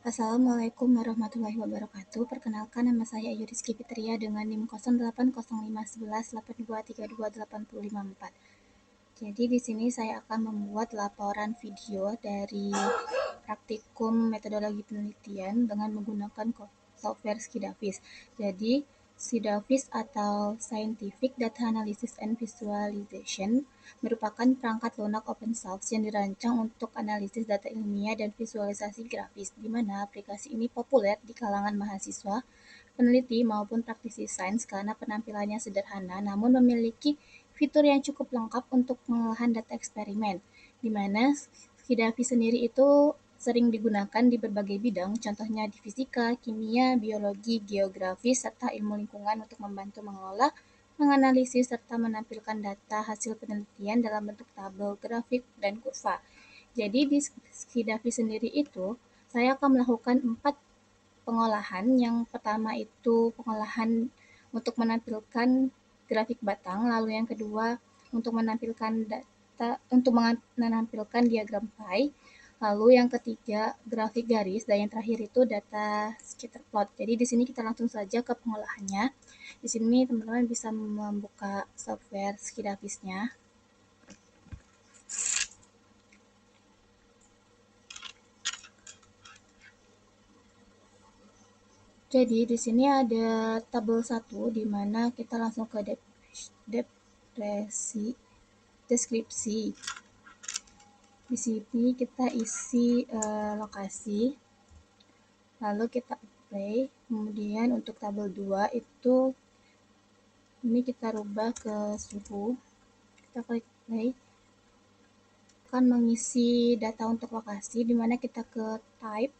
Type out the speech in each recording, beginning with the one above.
Assalamualaikum warahmatullahi wabarakatuh. Perkenalkan, nama saya Ayu Rizky Fitria dengan NIM 080511823284. Jadi di sini saya akan membuat laporan video dari praktikum metodologi penelitian dengan menggunakan software Skidavis. Jadi Skidavis atau Scientific Data Analysis and Visualization merupakan perangkat lunak open source yang dirancang untuk analisis data ilmiah dan visualisasi grafis, di mana aplikasi ini populer di kalangan mahasiswa, peneliti, maupun praktisi sains karena penampilannya sederhana namun memiliki fitur yang cukup lengkap untuk pengolahan data eksperimen, di mana Skidavis sendiri itu sering digunakan di berbagai bidang, contohnya di fisika, kimia, biologi, geografi, serta ilmu lingkungan untuk membantu mengelola, menganalisis, serta menampilkan data hasil penelitian dalam bentuk tabel, grafik, dan kurva. Jadi di Skidavis sendiri itu, saya akan melakukan 4 pengolahan. Yang pertama itu pengolahan untuk menampilkan grafik batang, lalu yang kedua untuk menampilkan menampilkan diagram pie, lalu yang ketiga grafik garis, dan yang terakhir itu data scatter plot. Jadi di sini kita langsung saja ke pengolahannya. Di sini teman-teman bisa membuka software Skidavisnya. Jadi di sini ada tabel 1 di mana kita langsung ke deskripsi. Di sini kita isi lokasi, lalu kita apply. Kemudian untuk tabel 2 itu ini kita rubah ke suhu. Kita klik play. Akan mengisi data untuk lokasi di mana kita ke type.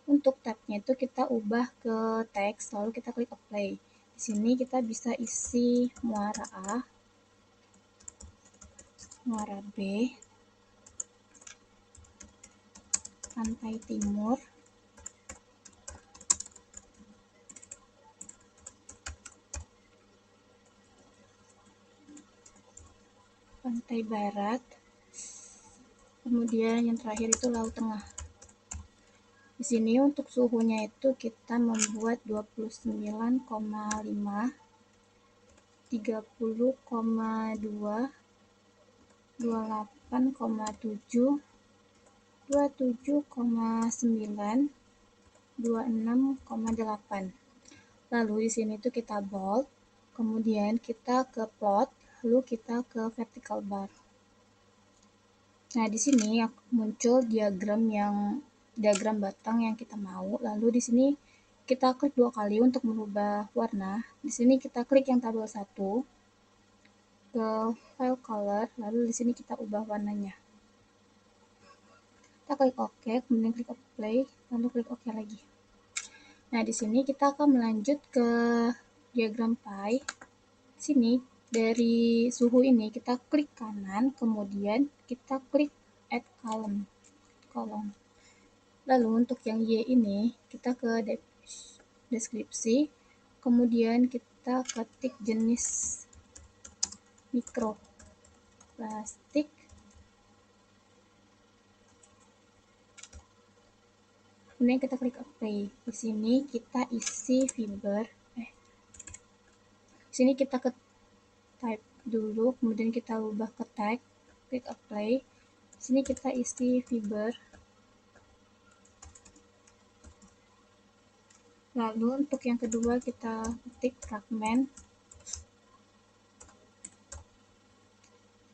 Untuk tab-nya itu kita ubah ke teks, lalu kita klik apply. Di sini kita bisa isi muara A, muara B, pantai timur, pantai barat, kemudian yang terakhir itu laut tengah. Di sini untuk suhunya itu kita membuat 29,5, 30,2, 28,7, 27,9, 26,8. Lalu di sini tuh kita bold, kemudian kita ke plot, lalu kita ke vertical bar. Nah, di sini muncul diagram batang yang kita mau. Lalu di sini kita klik 2 kali untuk merubah warna. Di sini kita klik yang tabel 1 ke file color, lalu di sini kita ubah warnanya. Kita klik OK, kemudian klik apply, lalu klik OK lagi. Nah, di sini kita akan melanjut ke diagram pie. Di sini dari suhu ini kita klik kanan, kemudian kita klik add column. Lalu untuk yang Y ini kita ke deskripsi, kemudian kita ketik jenis mikroplastik, kemudian kita klik apply. Di sini kita isi fiber. Di sini kita ke type dulu, kemudian kita ubah ke tag, klik apply. Di sini kita isi fiber. Lalu untuk yang kedua kita ketik fragment.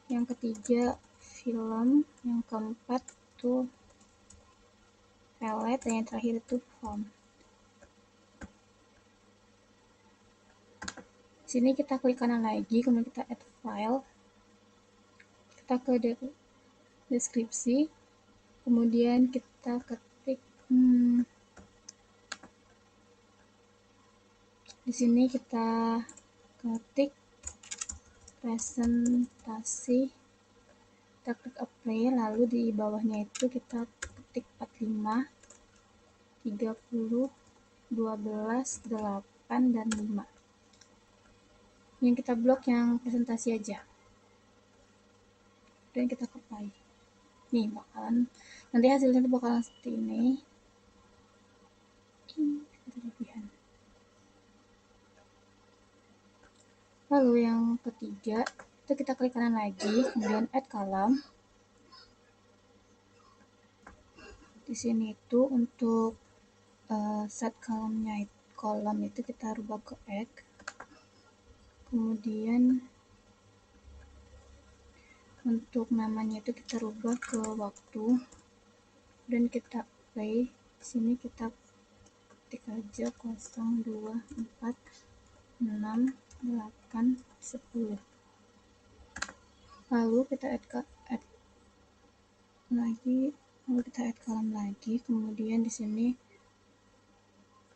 Yang ketiga film, yang keempat tuh palette, dan yang terakhir itu foam. Sini kita klik kanan lagi, kemudian kita add file, kita ke deskripsi, kemudian kita ketik di sini kita ketik presentasi, kita klik apply, lalu di bawahnya itu kita ketik 45, 30, 12, 8, dan 5. Yang kita blok yang presentasi aja. Dan kita apply. Nih bakalan, nanti hasilnya itu bakalan seperti ini. ketiga itu kita klik kanan lagi, kemudian add column. Di sini itu untuk set kolom itu kita rubah ke X, kemudian untuk namanya itu kita rubah ke waktu, dan kita play. Di sini kita ketik aja 0, 2, 4, 6, 8, 10. Lalu kita add kolom lagi, kemudian di sini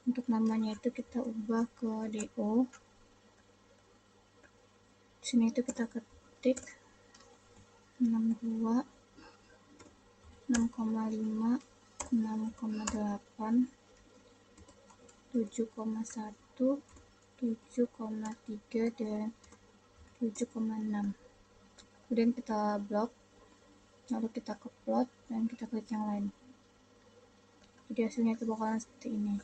untuk namanya itu kita ubah ke DO. Di sini itu kita ketik 62, 6,5, 6,8, 7,1, 7,3, dan 7,6. Kemudian kita blok, lalu kita ke plot, dan kita klik yang lain. Jadi hasilnya itu bakalan seperti ini.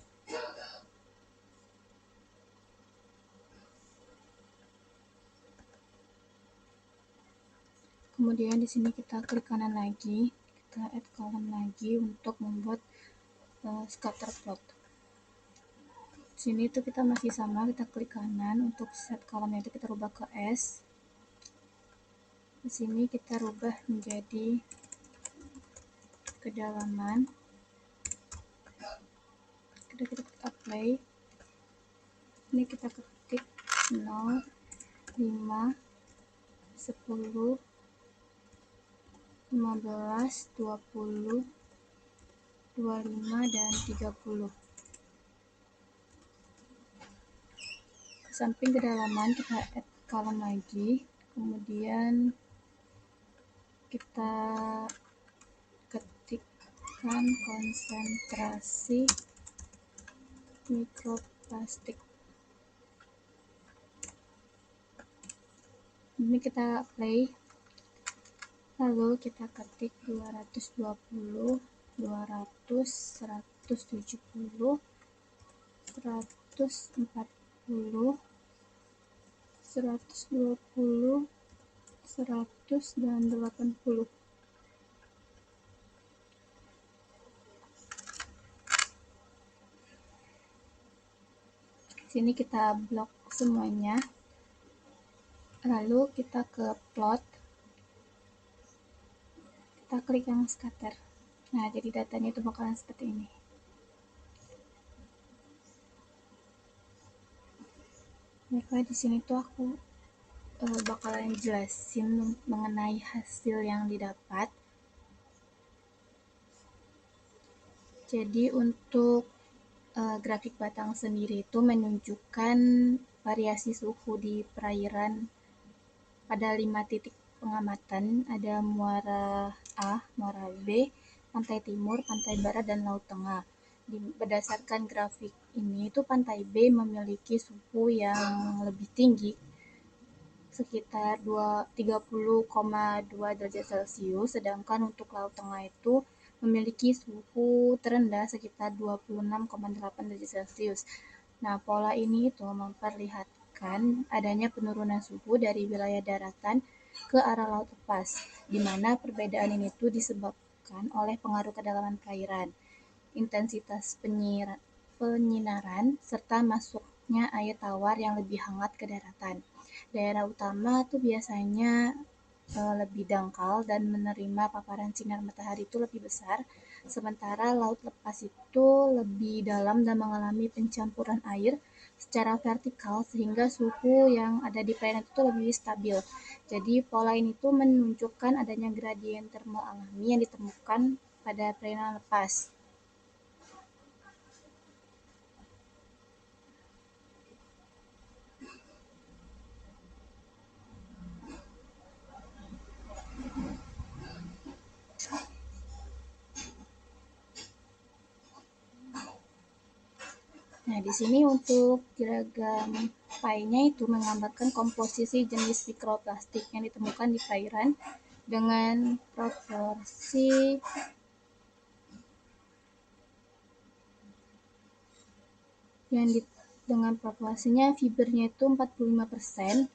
Kemudian di sini kita klik kanan lagi, kita add kolom lagi untuk membuat scatter plot. Di sini itu kita masih sama, kita klik kanan, untuk set kolomnya itu kita rubah ke S. Di sini kita rubah menjadi kedalaman. Kita klik apply. Ini kita ketik 0, 5, 10, 15, 20, 25, dan 30. Ke samping kedalaman kita add kolom lagi, kemudian kita ketikkan konsentrasi mikroplastik. Ini kita play, lalu kita ketik 220, 200, 170, 140, 120, 100, dan 80. Sini kita blok semuanya, lalu kita ke plot, kita klik yang scatter. Nah, jadi datanya itu bakalan seperti ini. Baiklah, di sini tuh aku bakalan jelasin mengenai hasil yang didapat. Jadi untuk grafik batang sendiri itu menunjukkan variasi suhu di perairan pada 5 titik pengamatan. Ada muara A, muara B, pantai timur, pantai barat, dan laut tengah. Berdasarkan grafik ini, itu pantai B memiliki suhu yang lebih tinggi, sekitar 30,2 derajat Celcius, sedangkan untuk laut tengah itu memiliki suhu terendah sekitar 26,8 derajat Celcius. Nah, pola ini itu memperlihatkan adanya penurunan suhu dari wilayah daratan ke arah laut lepas, di mana perbedaan ini tuh disebabkan oleh pengaruh kedalaman perairan, intensitas penyinaran, serta masuknya air tawar yang lebih hangat ke daratan. Daerah utama tuh biasanya lebih dangkal dan menerima paparan sinar matahari itu lebih besar, sementara laut lepas itu lebih dalam dan mengalami pencampuran air secara vertikal sehingga suhu yang ada di perairan itu lebih stabil. Jadi pola ini tuh menunjukkan adanya gradien termal alami yang ditemukan pada perairan lepas. Nah, di sini untuk diagram pie-nya itu menggambarkan komposisi jenis mikroplastik yang ditemukan di perairan dengan proporsi dengan proporsinya fibernya itu 45%,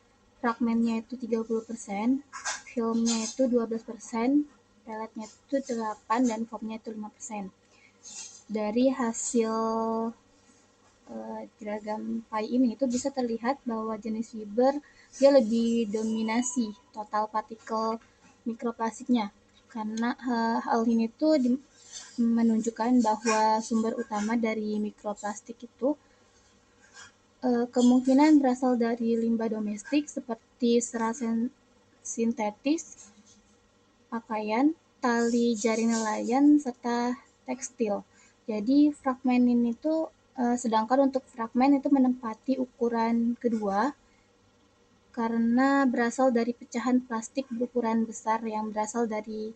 fragmennya itu 30%, filmnya itu 12%, peletnya itu 8%, dan foamnya itu 5%. Dari hasil diagram pie ini itu bisa terlihat bahwa jenis fiber dia lebih dominasi total partikel mikroplastiknya, karena hal ini tuh menunjukkan bahwa sumber utama dari mikroplastik itu kemungkinan berasal dari limbah domestik seperti serat sintetis, pakaian, tali jaring nelayan, serta tekstil. Jadi fragmen ini tuh sedangkan untuk fragmen itu menempati ukuran kedua karena berasal dari pecahan plastik berukuran besar yang berasal dari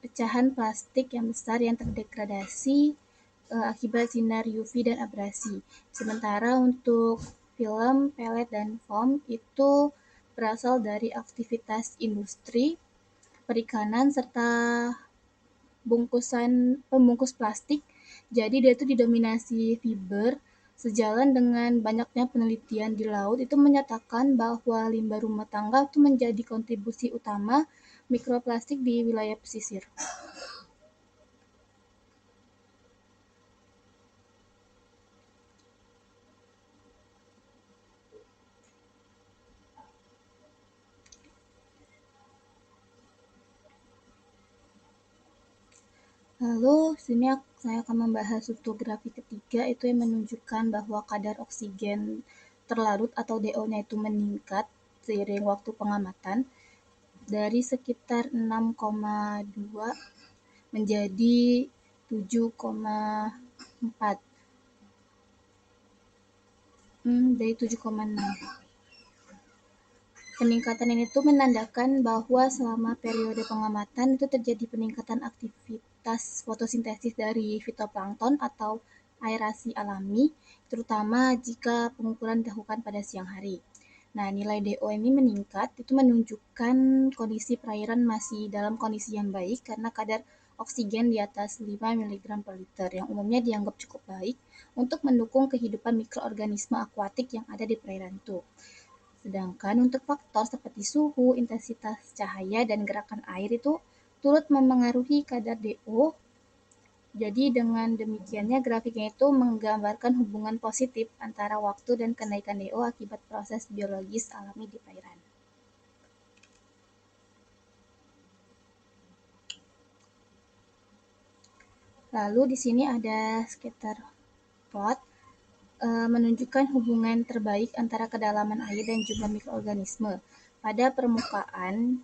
pecahan plastik yang besar yang terdegradasi akibat sinar UV dan abrasi. Sementara untuk film, pelet, dan foam itu berasal dari aktivitas industri, perikanan, serta pembungkus plastik. Jadi dia itu didominasi fiber. Sejalan dengan banyaknya penelitian di laut itu menyatakan bahwa limbah rumah tangga itu menjadi kontribusi utama mikroplastik di wilayah pesisir. Lalu sini saya akan membahas untuk grafik ketiga itu yang menunjukkan bahwa kadar oksigen terlarut atau DO-nya itu meningkat seiring waktu pengamatan dari sekitar 6,2 menjadi 7,4, dari 7,6. Peningkatan ini tuh menandakan bahwa selama periode pengamatan itu terjadi peningkatan aktivitas fotosintesis dari fitoplankton atau aerasi alami, terutama jika pengukuran dilakukan pada siang hari. Nah, nilai DO ini meningkat, itu menunjukkan kondisi perairan masih dalam kondisi yang baik karena kadar oksigen di atas 5 mg per liter yang umumnya dianggap cukup baik untuk mendukung kehidupan mikroorganisme akuatik yang ada di perairan itu. Sedangkan untuk faktor seperti suhu, intensitas cahaya, dan gerakan air itu turut memengaruhi kadar DO. Jadi dengan demikiannya grafiknya itu menggambarkan hubungan positif antara waktu dan kenaikan DO akibat proses biologis alami di perairan. Lalu di sini ada scatter plot menunjukkan hubungan terbaik antara kedalaman air dan jumlah mikroorganisme. Pada permukaan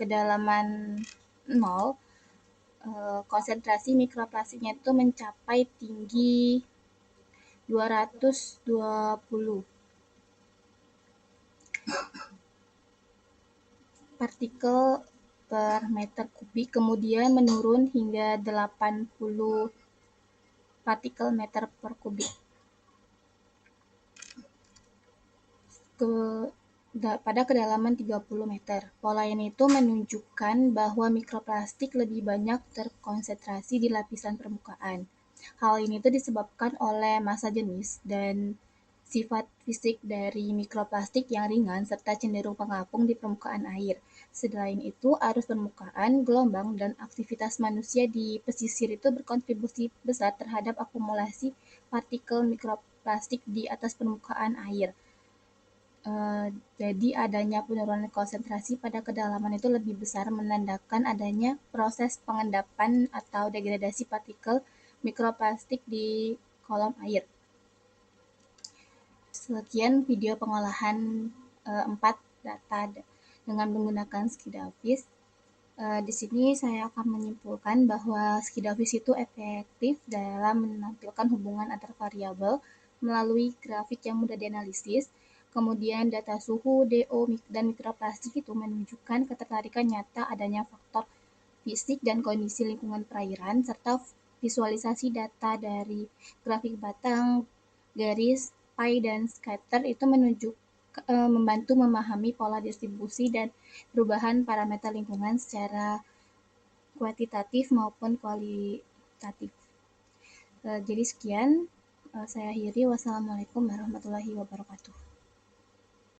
kedalaman 0, konsentrasi mikroplastiknya itu mencapai tinggi 220 partikel per meter kubik, kemudian menurun hingga 80 partikel meter per kubik pada kedalaman 30 meter. Pola ini itu menunjukkan bahwa mikroplastik lebih banyak terkonsentrasi di lapisan permukaan. Hal ini itu disebabkan oleh massa jenis dan sifat fisik dari mikroplastik yang ringan serta cenderung mengapung di permukaan air. Selain itu, arus permukaan, gelombang, dan aktivitas manusia di pesisir itu berkontribusi besar terhadap akumulasi partikel mikroplastik di atas permukaan air. Jadi adanya penurunan konsentrasi pada kedalaman itu lebih besar menandakan adanya proses pengendapan atau degradasi partikel mikroplastik di kolom air. Sekian video pengolahan 4 data dengan menggunakan Skidavis. Di sini saya akan menyimpulkan bahwa Skidavis itu efektif dalam menampilkan hubungan antar variabel melalui grafik yang mudah dianalisis. Kemudian data suhu, DO, dan mikroplastik itu menunjukkan ketertarikan nyata adanya faktor fisik dan kondisi lingkungan perairan, serta visualisasi data dari grafik batang, garis, pie, dan scatter itu membantu memahami pola distribusi dan perubahan parameter lingkungan secara kuantitatif maupun kualitatif. Jadi sekian, saya akhiri. Wassalamualaikum warahmatullahi wabarakatuh.